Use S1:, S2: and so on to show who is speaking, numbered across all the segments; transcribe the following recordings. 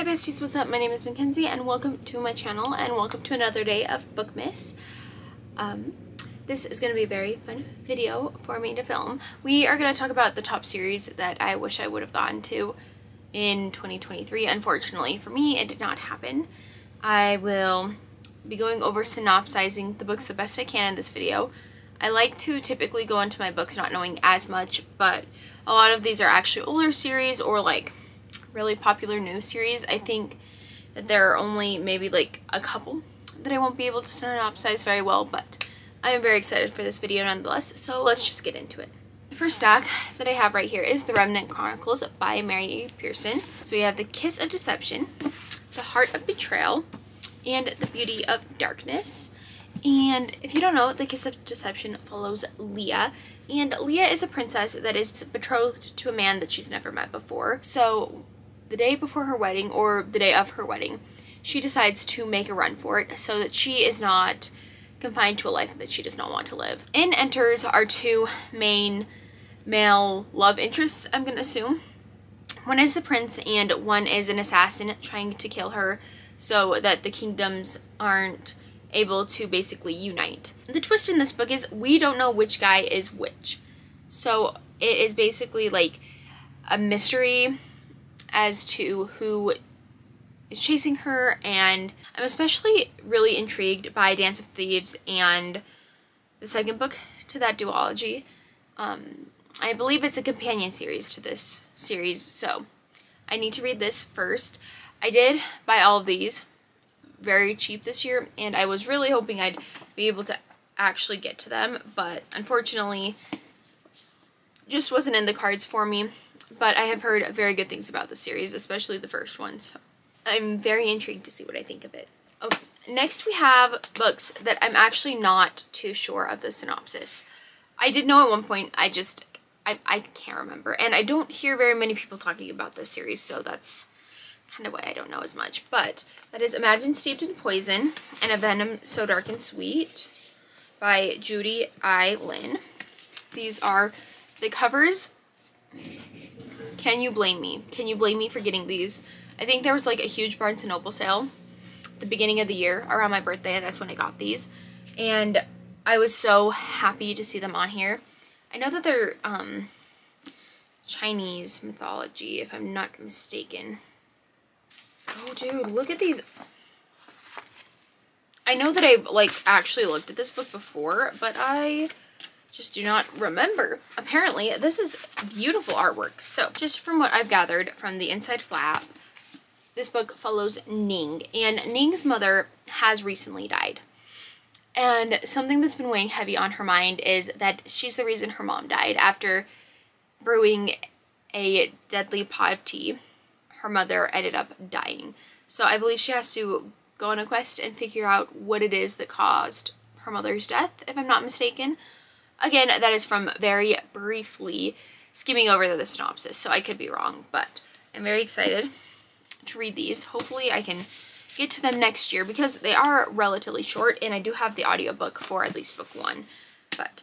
S1: Hi besties, what's up? My name is Makenzie and welcome to my channel and welcome to another day of Bookmas. This is going to be a very fun video for me to film. We are going to talk about the top series that I wish I would have gotten to in 2023. Unfortunately for me, it did not happen. I will be going over synopsizing the books the best I can in this video. I like to typically go into my books not knowing as much, but a lot of these are actually older series or like really popular new series. I think that there are only maybe like a couple that I won't be able to synopsize very well, but I am very excited for this video nonetheless, so let's just get into it. The first stack that I have right here is The Remnant Chronicles by Mary A. Pearson. So we have The Kiss of Deception, The Heart of Betrayal, and The Beauty of Darkness. And if you don't know, The Kiss of Deception follows Leah, and Leah is a princess that is betrothed to a man that she's never met before. So the day before her wedding, or the day of her wedding, she decides to make a run for it so that she is not confined to a life that she does not want to live. In enters our two main male love interests, I'm gonna assume. One is the prince and one is an assassin trying to kill her so that the kingdoms aren't able to basically unite. The twist in this book is we don't know which guy is which. So it is basically like a mystery as to who is chasing her, and I'm especially really intrigued by Dance of Thieves and the second book to that duology. I believe it's a companion series to this series, so I need to read this first. I did buy all of these very cheap this year, and I was really hoping I'd be able to actually get to them, but unfortunately just wasn't in the cards for me. But I have heard very good things about the series, especially the first one, so I'm very intrigued to see what I think of it. Okay, next we have books that I'm actually not too sure of the synopsis. I did know at one point, I can't remember, and I don't hear very many people talking about this series, so that's kind of why I don't know as much. But that is Imagine Steeped in Poison and A Venom So Dark and Sweet by Judy I. Lin. These are the covers. Can you blame me? Can you blame me for getting these? I think there was like a huge Barnes & Noble sale at the beginning of the year around my birthday, and that's when I got these. And I was so happy to see them on here. I know that they're Chinese mythology, if I'm not mistaken. Oh dude, look at these. I know that I've like actually looked at this book before, but I just do not remember. Apparently, this is beautiful artwork. So, just from what I've gathered from the inside flap, this book follows Ning, and Ning's mother has recently died. And something that's been weighing heavy on her mind is that she's the reason her mom died. After brewing a deadly pot of tea, her mother ended up dying. So I believe she has to go on a quest and figure out what it is that caused her mother's death, if I'm not mistaken. Again, that is from very briefly skimming over the synopsis, so I could be wrong, but I'm very excited to read these. Hopefully I can get to them next year because they are relatively short, and I do have the audiobook for at least book one. But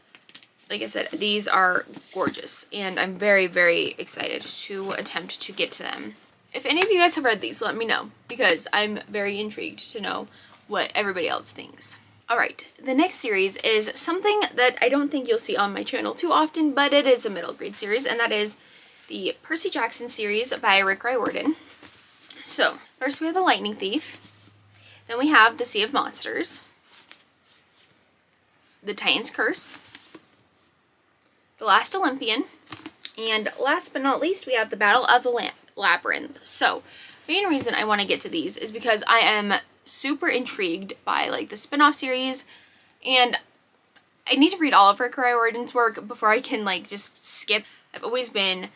S1: like I said, these are gorgeous, and I'm very, very excited to attempt to get to them. If any of you guys have read these, let me know, because I'm very intrigued to know what everybody else thinks. Alright, the next series is something that I don't think you'll see on my channel too often, but it is a middle grade series, and that is the Percy Jackson series by Rick Riordan. So, first we have The Lightning Thief, then we have The Sea of Monsters, The Titan's Curse, The Last Olympian, and last but not least we have The Battle of the Labyrinth. So, the main reason I want to get to these is because I am super intrigued by like the spin-off series, and I need to read all of Rick Riordan's work before I can like just skip. I've always been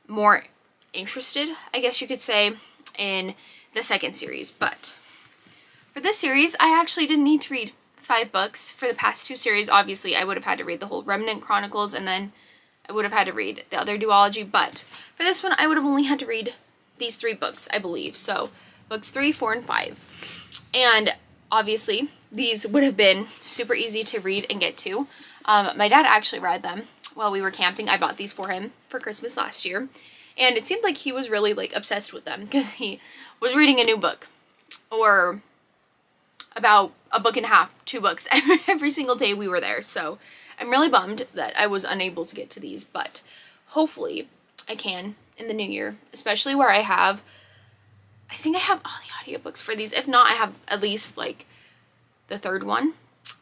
S1: more interested, I guess you could say, in the second series, but for this series I actually didn't need to read 5 books. For the past 2 series, obviously I would have had to read the whole Remnant Chronicles, and then I would have had to read the other duology, but for this one I would have only had to read these 3 books, I believe. So books 3, 4, and 5. And obviously these would have been super easy to read and get to. My dad actually read them while we were camping. I bought these for him for Christmas last year, And it seemed like he was really like obsessed with them because he was reading a new book, or about a book and a half, 2 books every single day we were there. So I'm really bummed that I was unable to get to these, but hopefully I can in the new year, especially where I think I have all the audiobooks for these. If not, I have at least like the 3rd one.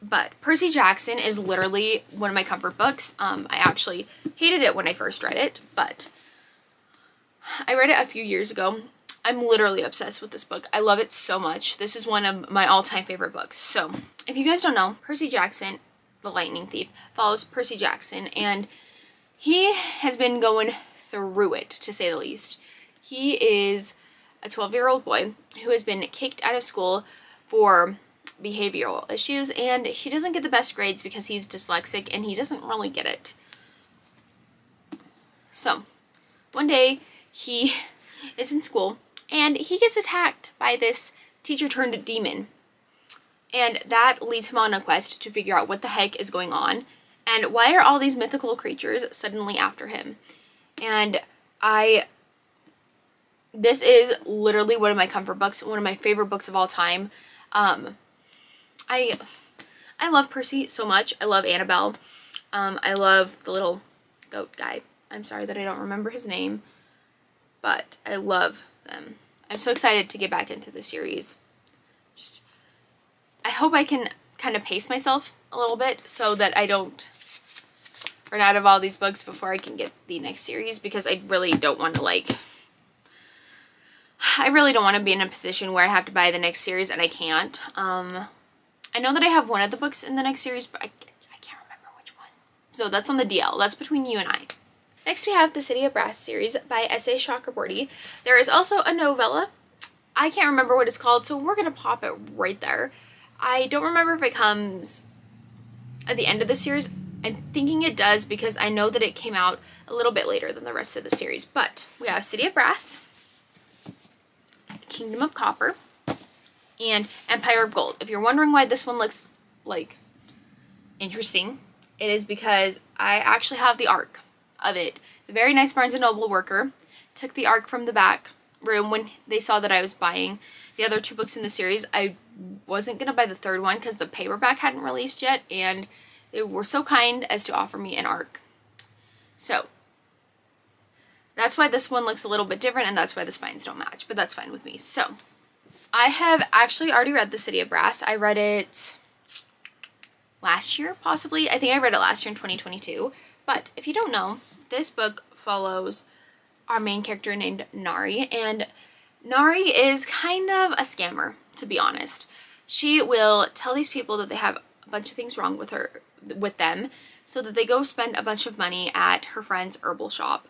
S1: But Percy Jackson is literally one of my comfort books. I actually hated it when I first read it, but I read it a few years ago. I'm literally obsessed with this book. I love it so much. This is one of my all-time favorite books. So if you guys don't know, Percy Jackson, the Lightning Thief, follows Percy Jackson, and he has been going through it, to say the least. He is a 12-year-old boy who has been kicked out of school for behavioral issues, and he doesn't get the best grades because he's dyslexic and he doesn't really get it. So one day he is in school and he gets attacked by this teacher turned demon, and that leads him on a quest to figure out what the heck is going on and why are all these mythical creatures suddenly after him. And this is literally one of my comfort books, one of my favorite books of all time. I love Percy so much. I love Annabelle. I love the little goat guy. I'm sorry that I don't remember his name, but I love them. I'm so excited to get back into the series. I hope I can kind of pace myself a little bit so that I don't run out of all these books before I can get the next series, because I really don't want to be in a position where I have to buy the next series and I can't. I know that I have one of the books in the next series, but I can't remember which one. So that's on the DL. That's between you and I. Next we have the City of Brass series by S.A. Chakraborty. There is also a novella. I can't remember what it's called, so we're going to pop it right there. I don't remember if it comes at the end of the series. I'm thinking it does because I know that it came out a little bit later than the rest of the series. But we have City of Brass, Kingdom of Copper, and Empire of Gold. If you're wondering why this one looks like interesting, it is because I actually have the ARC of it. The very nice Barnes & Noble worker took the ARC from the back room when they saw that I was buying the other 2 books in the series. I wasn't going to buy the 3rd one because the paperback hadn't released yet, and they were so kind as to offer me an ARC. So that's why this one looks a little bit different, and that's why the spines don't match, but that's fine with me. So I have actually already read The City of Brass. I read it last year, possibly. I think I read it last year in 2022. But if you don't know, this book follows our main character named Nari, and Nari is kind of a scammer, to be honest. She will tell these people that they have a bunch of things wrong with them, so that they go spend a bunch of money at her friend's herbal shop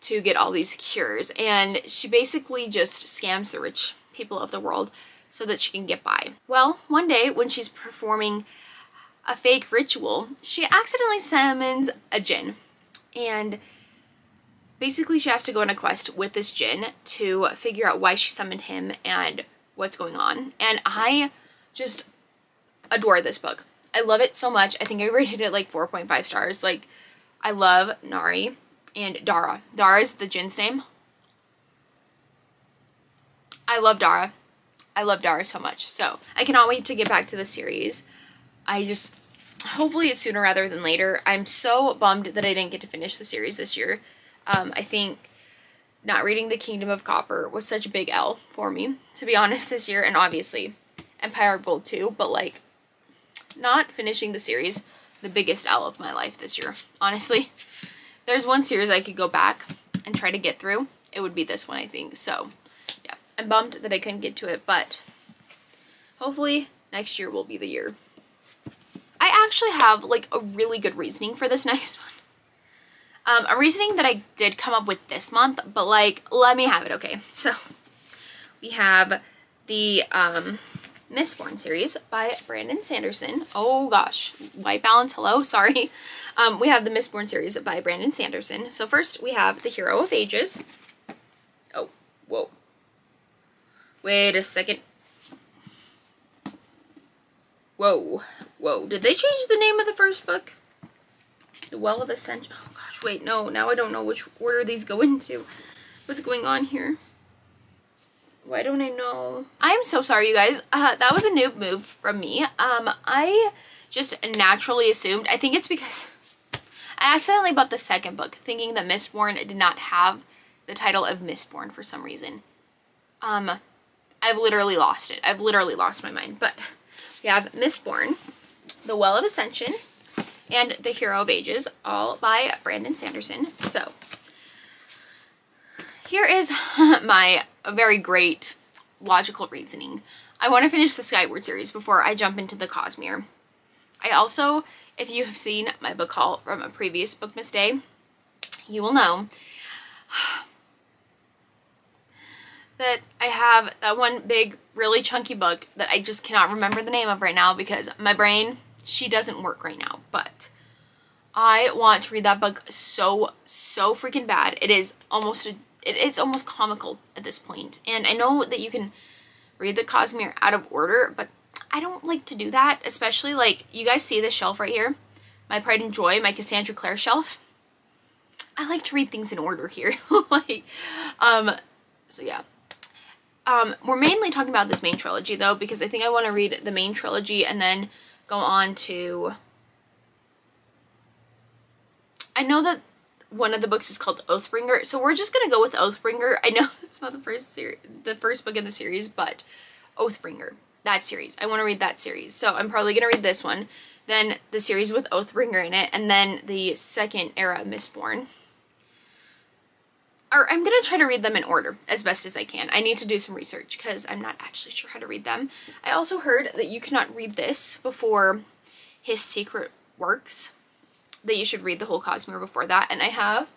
S1: to get all these cures. And she basically just scams the rich people of the world so that she can get by. Well, one day when she's performing a fake ritual, she accidentally summons a djinn, and basically she has to go on a quest with this djinn to figure out why she summoned him and what's going on. And I just adore this book. I love it so much. I think I rated it like 4.5 stars. Like, I love Nari and Dara. Dara is the djinn's name. I love Dara. I love Dara so much. So I cannot wait to get back to the series. Hopefully it's sooner rather than later. I'm so bummed that I didn't get to finish the series this year. I think not reading the Kingdom of Copper was such a big L for me, to be honest, this year. And obviously Empire of Gold too, but like not finishing the series, the biggest L of my life this year. Honestly, there's one series I could go back and try to get through, it would be this one, I think. So yeah, I'm bummed that I couldn't get to it, but hopefully next year will be the year. I actually have like a really good reasoning for this next one. A reasoning that I did come up with this month, but like, let me have it, okay? So we have the Mistborn series by Brandon Sanderson. Oh gosh, white balance, hello, sorry. We have the Mistborn series by Brandon Sanderson. So first we have The Hero of Ages. Oh, whoa. Wait a second. Whoa, whoa. Did they change the name of the first book? The Well of Ascension. Oh gosh, wait, no. Now I don't know which order these go into. What's going on here? Why don't I know? I'm so sorry, you guys. That was a noob move from me. I just naturally assumed, I think it's because I accidentally bought the second book thinking that Mistborn did not have the title of Mistborn for some reason. I've literally lost it. I've literally lost my mind. But we have Mistborn, The Well of Ascension, and The Hero of Ages, all by Brandon Sanderson. So here is my very great logical reasoning. I want to finish the Skyward series before I jump into the Cosmere. I also, if you have seen my book haul from a previous Bookmas day, you will know that I have that one big, really chunky book that I just cannot remember the name of right now because my brain, she doesn't work right now. But I want to read that book so freaking bad. It is almost comical at this point. And I know that you can read the Cosmere out of order, but I don't like to do that, especially like, you guys see this shelf right here? My Pride and Joy, my Cassandra Clare shelf. I like to read things in order here. Like, so yeah. We're mainly talking about this main trilogy though, because I think I want to read the main trilogy and then go on to, I know that one of the books is called Oathbringer, so we're just gonna go with Oathbringer. I know it's not the first book in the series, but Oathbringer, that series. I want to read that series, so I'm probably gonna read this one, then the series with Oathbringer in it, and then the second era Mistborn. Or I'm gonna try to read them in order as best as I can. I need to do some research because I'm not actually sure how to read them. I also heard that you cannot read this before his secret works, that you should read the whole Cosmere before that. And I have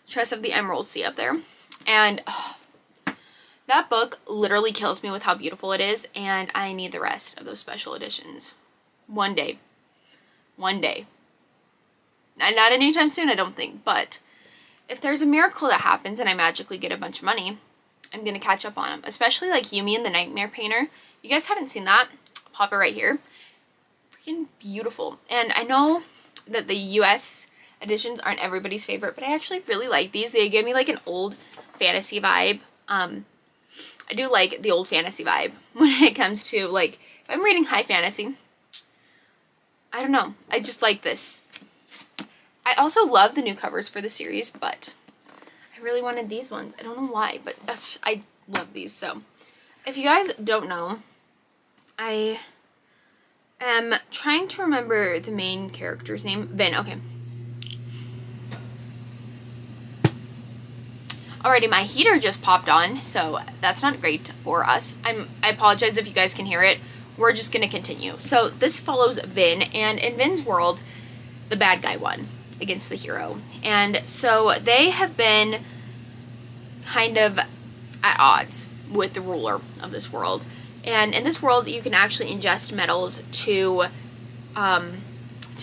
S1: Tress of the Emerald Sea up there. And that book literally kills me with how beautiful it is. And I need the rest of those special editions. One day. One day. And not anytime soon, I don't think. But if there's a miracle that happens and I magically get a bunch of money, I'm going to catch up on them. Especially like Yumi and the Nightmare Painter. If you guys haven't seen that, I'll pop it right here. Freaking beautiful. And I know that the US editions aren't everybody's favorite, but I actually really like these. They give me like an old fantasy vibe. I do like the old fantasy vibe when it comes to, like, if I'm reading high fantasy, I don't know, I just like this. I also love the new covers for the series, but I really wanted these ones. I don't know why, but I love these. So if you guys don't know, I am trying to remember the main character's name. Vin, okay. Alrighty, my heater just popped on, so that's not great for us. I apologize if you guys can hear it. We're just gonna continue. So this follows Vin, and in Vin's world, the bad guy won against the hero. And so they have been kind of at odds with the ruler of this world. And in this world, you can actually ingest metals to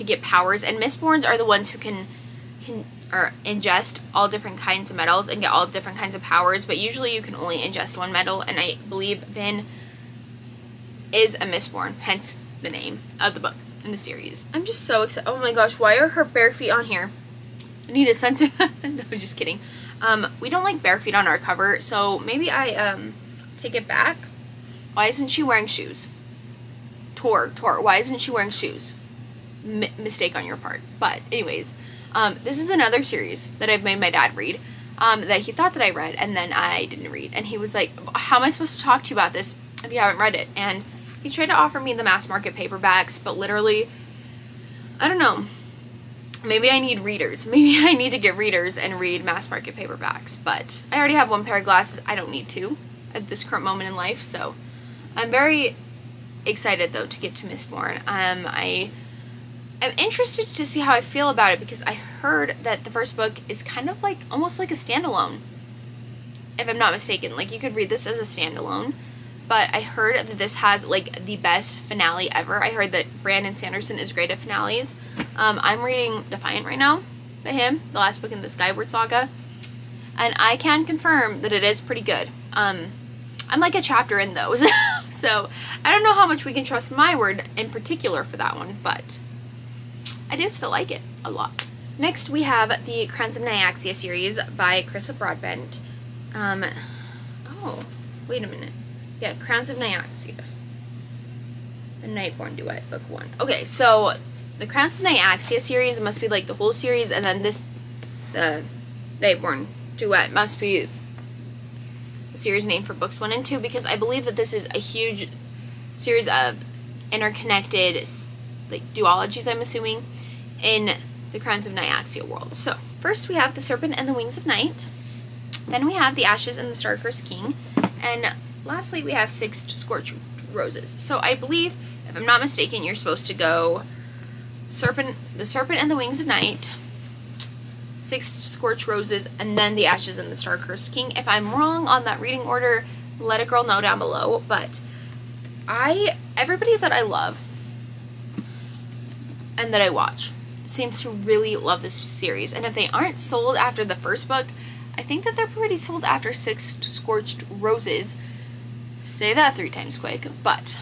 S1: get powers. And Mistborns are the ones who can ingest all different kinds of metals and get all different kinds of powers. But usually you can only ingest one metal. And I believe Vin is a Mistborn, hence the name of the book in the series. I'm just so excited. Oh my gosh, why are her bare feet on here? I need to censor. No, I'm just kidding. We don't like bare feet on our cover, so maybe I take it back. Why isn't she wearing shoes? Tor, why isn't she wearing shoes? Mistake on your part. But anyways, this is another series that I've made my dad read, that he thought that I read, and then I didn't read. And he was like, how am I supposed to talk to you about this if you haven't read it? And he tried to offer me the mass market paperbacks, but literally, I don't know. Maybe I need readers. Maybe I need to get readers and read mass market paperbacks. But I already have one pair of glasses. I don't need to at this current moment in life. So I'm very excited, though, to get to Mistborn. I am interested to see how I feel about it, because I heard that the first book is kind of like, almost like a standalone, if I'm not mistaken. Like, you could read this as a standalone. But I heard that this has, like, the best finale ever. I heard that Brandon Sanderson is great at finales. I'm reading Defiant right now by him, the last book in the Skyward Saga. And I can confirm that it is pretty good. I'm like a chapter in those. So I don't know how much we can trust my word in particular for that one, but I do still like it a lot. Next we have the Crowns of Nyaxia series by Carissa Broadbent. Oh, wait a minute. Yeah, Crowns of Nyaxia. The Nightborn Duet, book 1. Okay, so the Crowns of Nyaxia series must be like the whole series, and then the Nightborn Duet must be the series name for books 1 and 2, because I believe that this is a huge series of interconnected, like, duologies, I'm assuming, in the Crowns of Nyaxia world. So, first we have The Serpent and the Wings of Night. Then we have The Ashes and the Star-Cursed King. And lastly, we have Six Scorched Roses. So I believe, if I'm not mistaken, you're supposed to go The Serpent and the Wings of Night, Six Scorched Roses, and then The Ashes and the Star-Cursed King. If I'm wrong on that reading order, let a girl know down below. But everybody that I love and that I watch seems to really love this series. And if they aren't sold after the first book, I think that they're pretty sold after Six Scorched Roses. Say that 3 times quick. But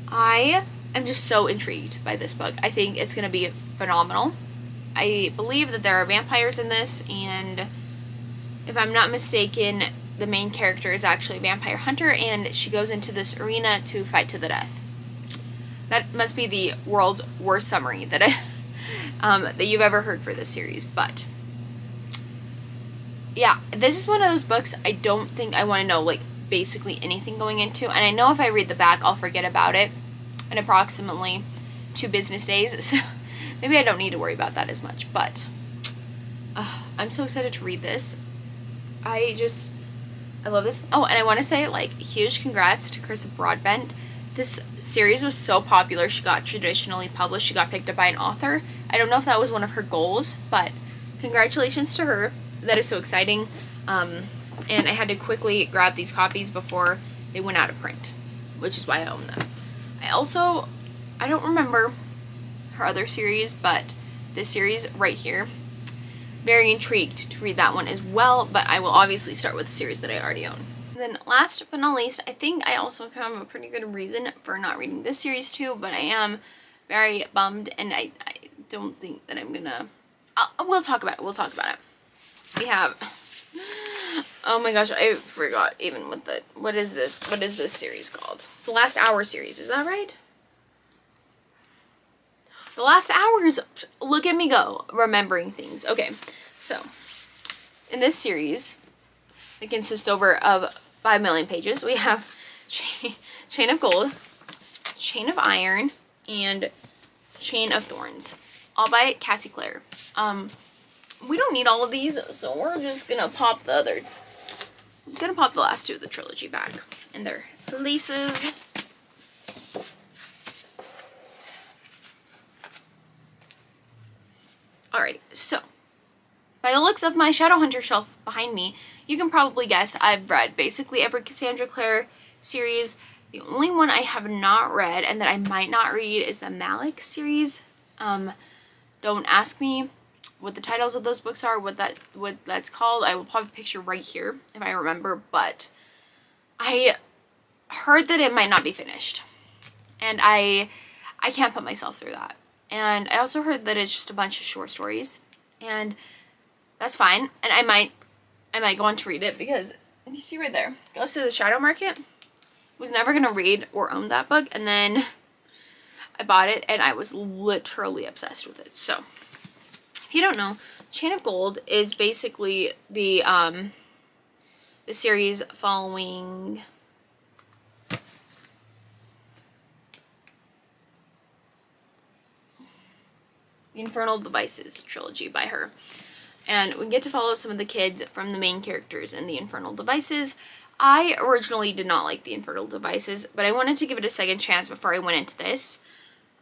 S1: I am just so intrigued by this book. I think it's going to be phenomenal. I believe that there are vampires in this, and if I'm not mistaken, the main character is actually a vampire hunter, and she goes into this arena to fight to the death. That must be the world's worst summary that that you've ever heard for this series. But yeah, this is one of those books I don't think I want to know, like, basically anything going into. And I know if I read the back, I'll forget about it in approximately 2 business days. So maybe I don't need to worry about that as much. But I'm so excited to read this. I love this. Oh, and I want to say, like, huge congrats to Chris Broadbent. This series was so popular. She got traditionally published. She got picked up by an author. I don't know if that was one of her goals, but congratulations to her. That is so exciting. And I had to quickly grab these copies before they went out of print, which is why I own them. I don't remember her other series, but this series right here, very intrigued to read that one as well, but I will obviously start with the series that I already own. And then last but not least, I think I also have a pretty good reason for not reading this series too, but I am very bummed, and I don't think that I'm gonna, we'll talk about it. We have, oh my gosh, I forgot even what is this series called? The Last Hour series, is that right? The Last Hours, look at me go, remembering things. Okay, so, in this series, it consists of 5 million pages. We have Chain of Gold, Chain of Iron, and Chain of Thorns, all by Cassie Clare. We don't need all of these, so we're just gonna pop the last 2 of the trilogy back in their places. Alrighty, so by the looks of my Shadowhunter shelf behind me, you can probably guess I've read basically every Cassandra Clare series. The only one I have not read and that I might not read is the Malik series. Don't ask me what the titles of those books are, what that's called. I will pop a picture right here if I remember, but I heard that it might not be finished, and I can't put myself through that. And I also heard that it's just a bunch of short stories, and that's fine. And I might go on to read it, because if you see right there, Goes to the Shadow Market. Was never gonna read or own that book, and then I bought it and I was literally obsessed with it. So if you don't know, Chain of Gold is basically the series following the Infernal Devices trilogy by her. And we get to follow some of the kids from the main characters in the Infernal Devices. I originally did not like the Infernal Devices, but I wanted to give it a second chance before I went into this.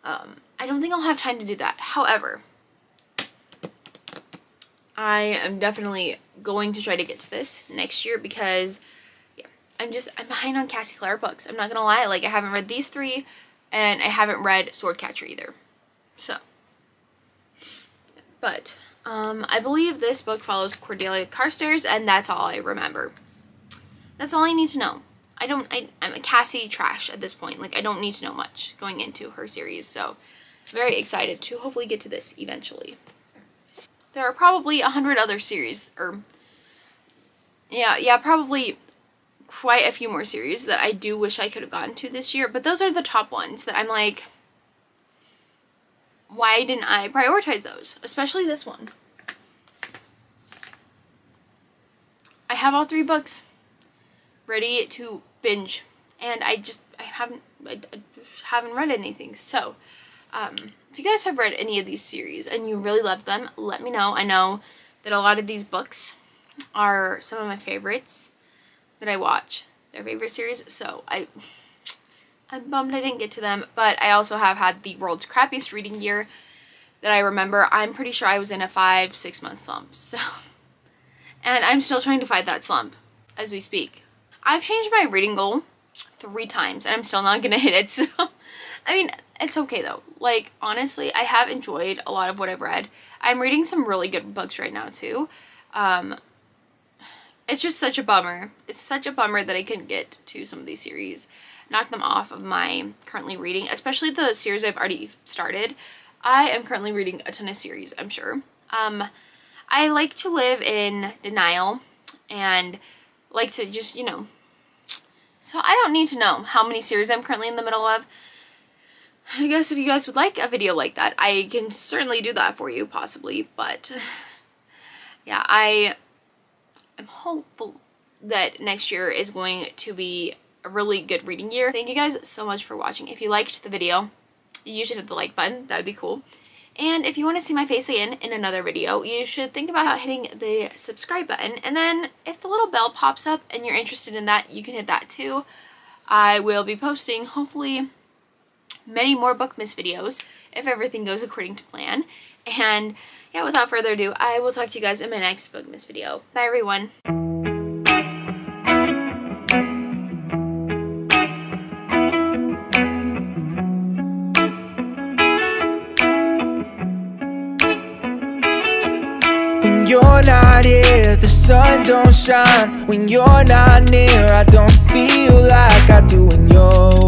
S1: I don't think I'll have time to do that. However, I am definitely going to try to get to this next year, because yeah, I'm behind on Cassie Clare books. I'm not gonna lie, like, I haven't read these 3, and I haven't read Swordcatcher either. So, but I believe this book follows Cordelia Carstairs, and that's all I remember. That's all I need to know. I'm a Cassie trash at this point. Like, I don't need to know much going into her series, so very excited to hopefully get to this eventually. There are probably 100 other series, or Yeah, probably quite a few more series that I do wish I could have gotten to this year, but those are the top ones that I'm like, why didn't I prioritize those? Especially this one. I have all 3 books ready to binge, and I haven't read anything. So if you guys have read any of these series and you really love them, let me know. I know that a lot of these books are some of my favorites that I watch, their favorite series, so I'm bummed I didn't get to them. But I also have had the world's crappiest reading year that I remember. I'm pretty sure I was in a 5-6 month slump, so, and I'm still trying to fight that slump as we speak. I've changed my reading goal 3 times and I'm still not gonna hit it, so I mean, it's okay though. Like, honestly, I have enjoyed a lot of what I've read. I'm reading some really good books right now too. It's just such a bummer. It's such a bummer that I couldn't get to some of these series, knock them off of my currently reading, especially the series I've already started. I am currently reading a ton of series, I'm sure. I like to live in denial and like to just, you know, so I don't need to know how many series I'm currently in the middle of. I guess if you guys would like a video like that, I can certainly do that for you, possibly, but yeah, I am hopeful that next year is going to be a really good reading year. Thank you guys so much for watching. If you liked the video, you should hit the like button. That would be cool. And if you want to see my face again in another video, you should think about hitting the subscribe button. And then if the little bell pops up and you're interested in that, you can hit that too. I will be posting, hopefully, many more Bookmas videos if everything goes according to plan. And yeah, without further ado, I will talk to you guys in my next Bookmas video. Bye, everyone.
S2: When you're not here, the sun don't shine. When you're not near, I don't feel like I do when you're